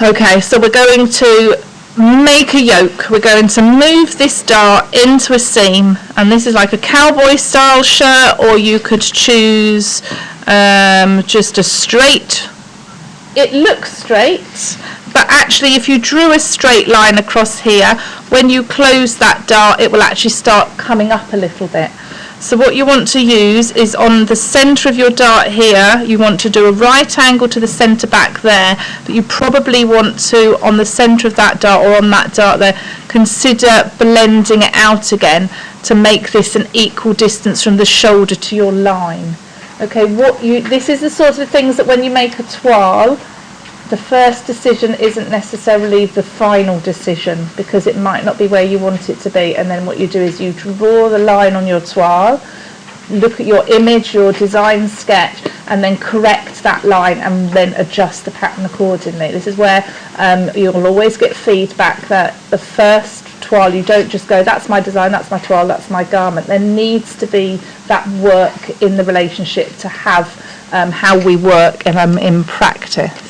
Okay, so we're going to make a yoke. We're going to move this dart into a seam, and this is like a cowboy style shirt, or you could choose just a straight. It looks straight, but actually if you drew a straight line across here, when you close that dart it will actually start coming up a little bit. So what you want to use is on the centre of your dart here, you want to do a right angle to the centre back there, but you probably want to, on the centre of that dart or on that dart there, consider blending it out again to make this an equal distance from the shoulder to your line. Okay, this is the sort of things that when you make a toile, the first decision isn't necessarily the final decision, because it might not be where you want it to be, and then what you do is you draw the line on your toile, look at your image, your design sketch, and then correct that line and then adjust the pattern accordingly. This is where you'll always get feedback that the first toile, you don't just go, that's my design, that's my toile, that's my garment. There needs to be that work in the relationship to have how we work in practice.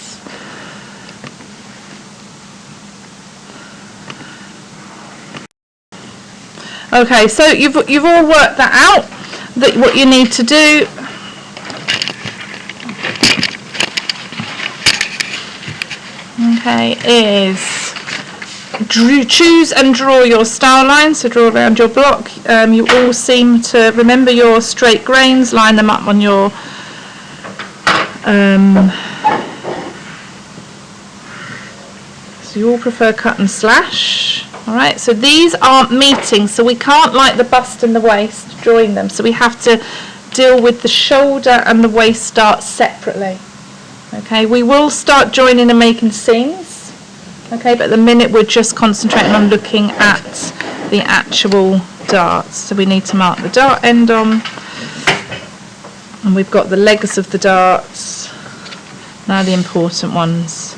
Okay, so you've all worked that out, that what you need to do is choose and draw your style line, so draw around your block. You all seem to remember your straight grains, line them up on your so you all prefer cut and slash. Alright, so these aren't meeting, so we can't, like the bust and the waist, join them, so we have to deal with the shoulder and the waist dart separately. Okay, we will start joining and making seams, okay, but at the minute we're just concentrating on looking at the actual darts. So we need to mark the dart end on, and we've got the legs of the darts, now the important ones.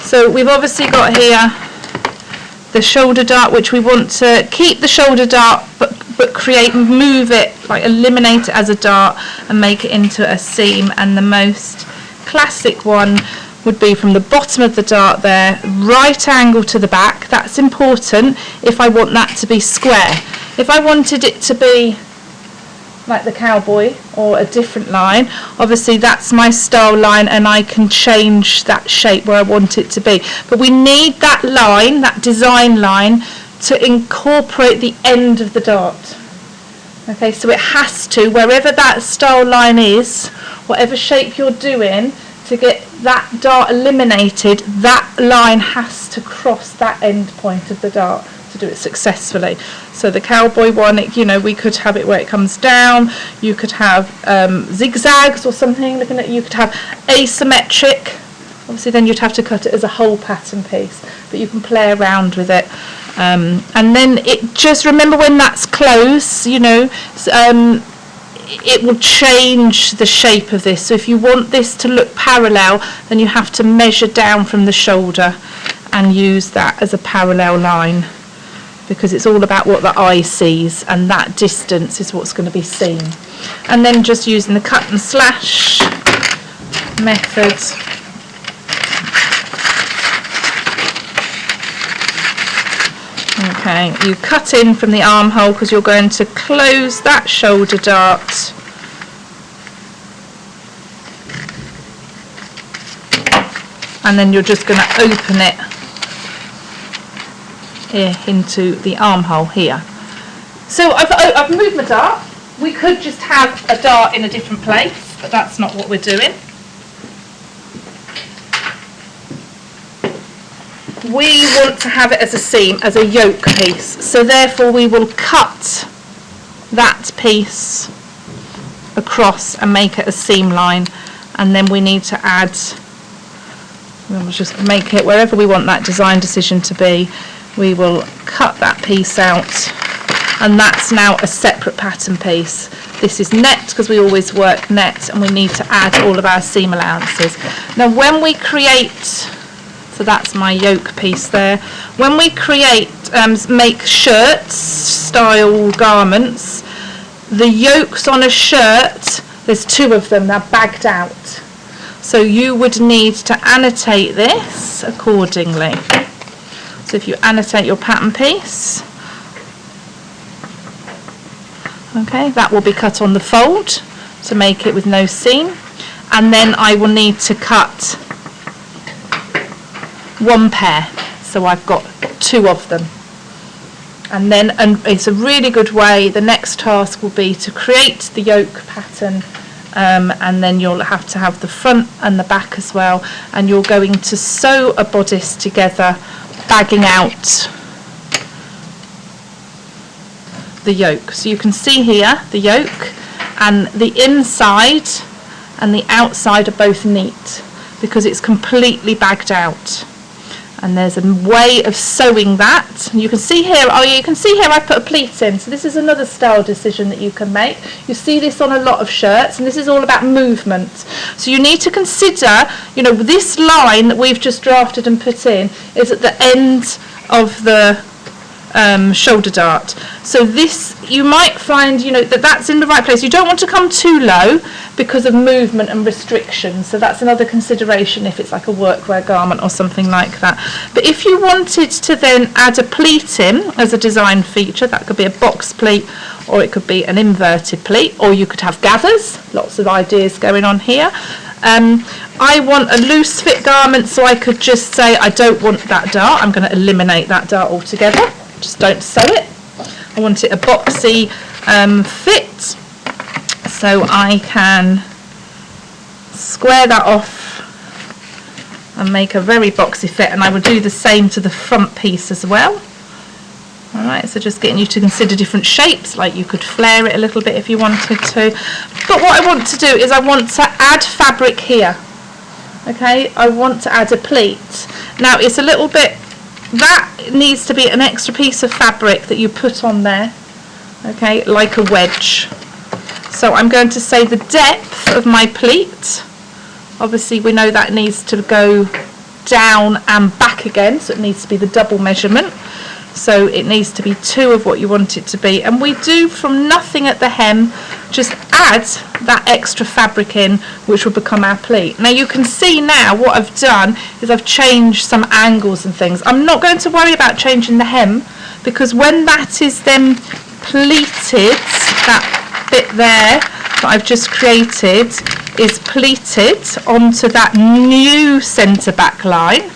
So we've obviously got here the shoulder dart, which we want to keep the shoulder dart but move it, like eliminate it as a dart and make it into a seam. And the most classic one would be from the bottom of the dart there, right angle to the back. That's important if I want that to be square. If I wanted it to be like the cowboy or a different line, obviously that's my style line and I can change that shape where I want it to be, but we need that line, that design line, to incorporate the end of the dart. Okay, so it has to, wherever that style line is, whatever shape you're doing, to get that dart eliminated, that line has to cross that end point of the dart to do it successfully. So the cowboy one, we could have it where it comes down, you could have zigzags or something, you could have asymmetric, obviously then you'd have to cut it as a whole pattern piece, but you can play around with it. And then it just, remember when that's close, it will change the shape of this. So if you want this to look parallel, then you have to measure down from the shoulder and use that as a parallel line, because it's all about what the eye sees, and that distance is what's going to be seen. And then just using the cut and slash method, okay, you cut in from the armhole because you're going to close that shoulder dart, and then you're just going to open it here into the armhole here. So I've moved my dart. We could just have a dart in a different place, but that's not what we're doing. We want to have it as a seam, as a yoke piece, so therefore we will cut that piece across and make it a seam line, and then we need to add, we'll just make it wherever we want that design decision to be. We will cut that piece out, and that's now a separate pattern piece. This is net because we always work net, and we need to add all of our seam allowances. Now when we create, so that's my yoke piece there, when we create, make shirts style garments, the yokes on a shirt, there's two of them, they're bagged out. So you would need to annotate this accordingly. So if you annotate your pattern piece, okay, that will be cut on the fold to make it with no seam, and then I will need to cut one pair, so I've got 2 of them. And then, and it's a really good way, the next task will be to create the yoke pattern, and then you'll have to have the front and the back as well, and you're going to sew a bodice together, bagging out the yoke. So you can see here the yoke, and the inside and the outside are both neat because it's completely bagged out. And there's a way of sewing that. You can see here, you can see here I put a pleat in. So this is another style decision that you can make. You see this on a lot of shirts, and this is all about movement. So you need to consider, you know, this line that we've just drafted and put in is at the end of the shoulder dart. So this, you might find, you know, that that's in the right place. You don't want to come too low because of movement and restrictions. So that's another consideration if it's like a workwear garment or something like that. But if you wanted to then add a pleat in as a design feature, that could be a box pleat, or it could be an inverted pleat, or you could have gathers. Lots of ideas going on here. I want a loose fit garment, so I could just say I don't want that dart. I'm going to eliminate that dart altogether. Just don't sew it. I want it a boxy fit, so I can square that off and make a very boxy fit, and I will do the same to the front piece as well. Alright, so just getting you to consider different shapes, like you could flare it a little bit if you wanted to. But what I want to do is I want to add fabric here. Okay, I want to add a pleat. Now it's a little bit, that needs to be an extra piece of fabric that you put on there, okay, like a wedge. So I'm going to say the depth of my pleat, obviously we know that needs to go down and back again, so it needs to be the double measurement. So it needs to be 2 of what you want it to be, and we do from nothing at the hem, just add that extra fabric in, which will become our pleat. Now you can see now what I've done is I've changed some angles and things. I'm not going to worry about changing the hem, because when that is then pleated, that bit there that I've just created is pleated onto that new centre back line.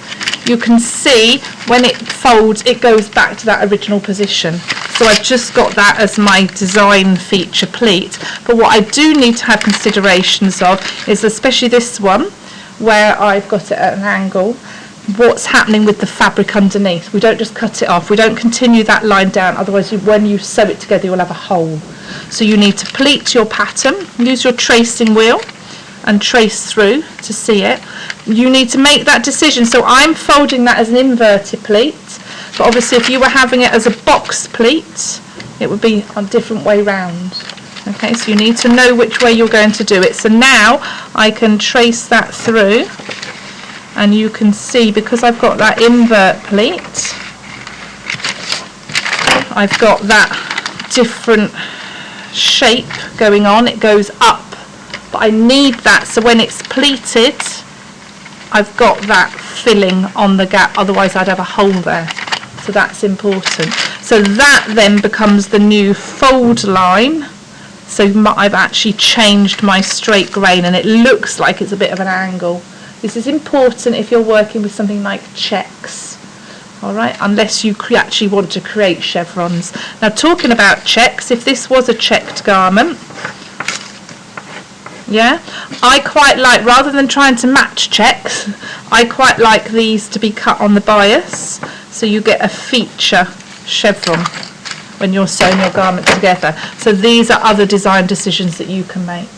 You can see when it folds, it goes back to that original position. So I've just got that as my design feature pleat. But what I do need to have considerations of is, especially this one, where I've got it at an angle, what's happening with the fabric underneath. We don't just cut it off. We don't continue that line down. Otherwise, when you sew it together, you'll have a hole. So you need to pleat your pattern. Use your tracing wheel and trace through to see it. You need to make that decision. So I'm folding that as an inverted pleat, but obviously if you were having it as a box pleat, it would be a different way round. Okay, so you need to know which way you're going to do it. So now I can trace that through, and you can see, because I've got that invert pleat, I've got that different shape going on. It goes up, but I need that, so when it's pleated I've got that filling on the gap, otherwise I'd have a hole there. So that's important. So that then becomes the new fold line. So I've actually changed my straight grain, and it looks like it's a bit of an angle. This is important if you're working with something like checks, all right, unless you actually want to create chevrons. Now, talking about checks, if this was a checked garment, yeah, I quite like, rather than trying to match checks, I quite like these to be cut on the bias, so you get a feature chevron when you're sewing your garment together. So these are other design decisions that you can make.